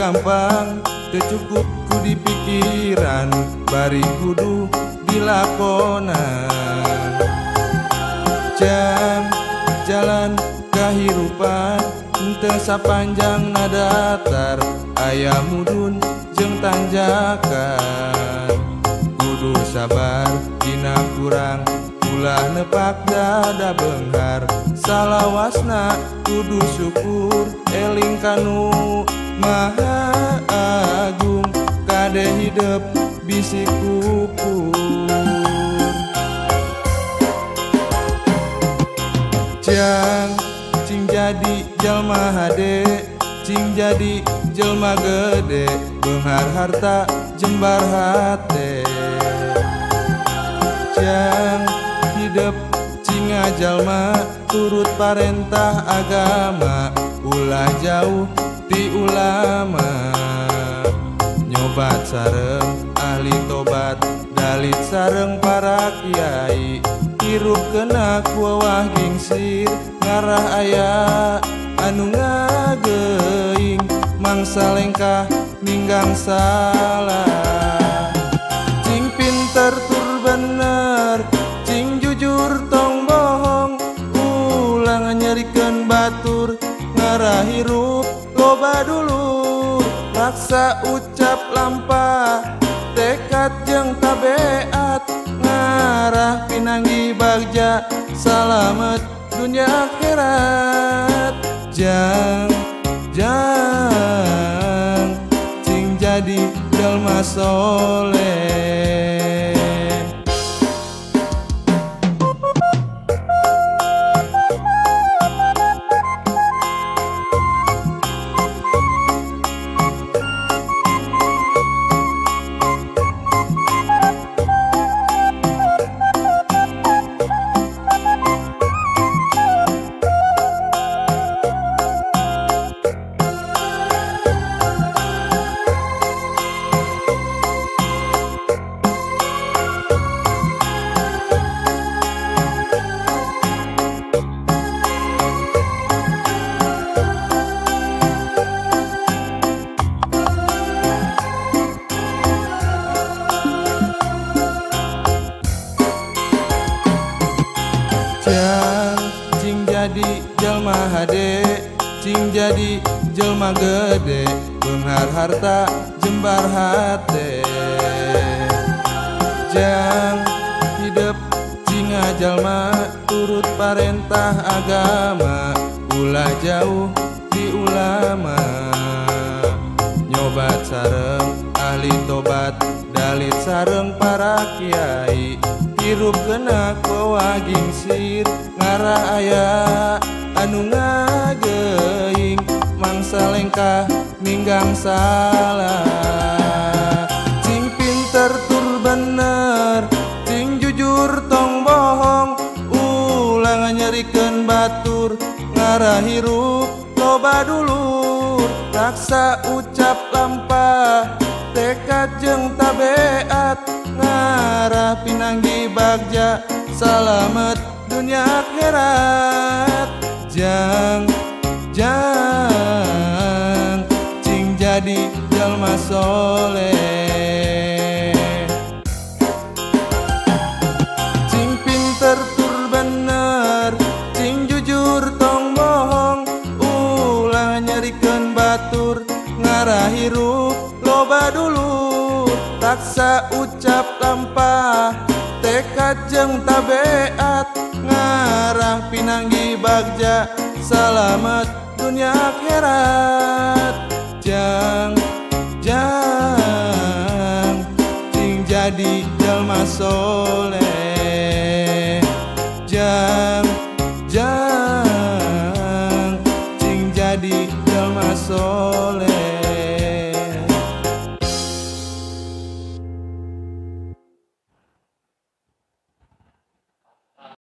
gampang tercukup ku di pikiran bari kudu dilakonan. Jang jalan kahirupan teu sapanjang na datar aya mudun jeung tanjakan. Kudu sabar dina kurang ulah nepak dada beunghar salawasna kudu syukur eling kanu maha agung kade hidup bisi kupur. Jang cing jadi jalma hade cing jadi jelma gede beunghar harta jembar hate. Jang hidup cing jalma turut parentah agama ulah jauh ti ulama. Nyobat sareng ahli tobat dalit sareng para kiai hirup kena kuawah gingsir ngarah aya anu ngageuing mangsa lengkah ninggang salah. Cing pinter tur bener cing jujur tong bohong ulang nyerikeun batur ngarah hirup loba dulur raksa ucap lampah tekad jeung tabeat ngarah pinanggi bagja salamet dunia akhirat. Jang cing jadi jalma soleh. Jang cing jadi jelma hade cing jadi jelma gede beunghar harta jembar hate. Jang hidup cing jalma turut parentah agama ulah jauh di ulama. Nyobat sareng ahli tobat dalit sareng para kiai hirup kena kuawah gingsir ngarah aya anu ngageuing mangsa lengkah ninggang salah. Cing pinter tur bener cing jujur tong bohong ulang nyerikeun batur ngarah hirup loba dulur raksa ucap lampah tekad jeung tabeat ngarah pinanggi bagja salamet dunia akhirat. Jang cing jadi jalma soleh. Cing pinter tur bener cing jujur tong bohong ulah nyerikeun batur ngarah hirup loba dulur raksa ucap lampah tekad jeung tabeat ngarah pinanggi bagja salamet dunia akhirat. Jang cing jadi jalma soleh. Jang cing jadi jalma soleh.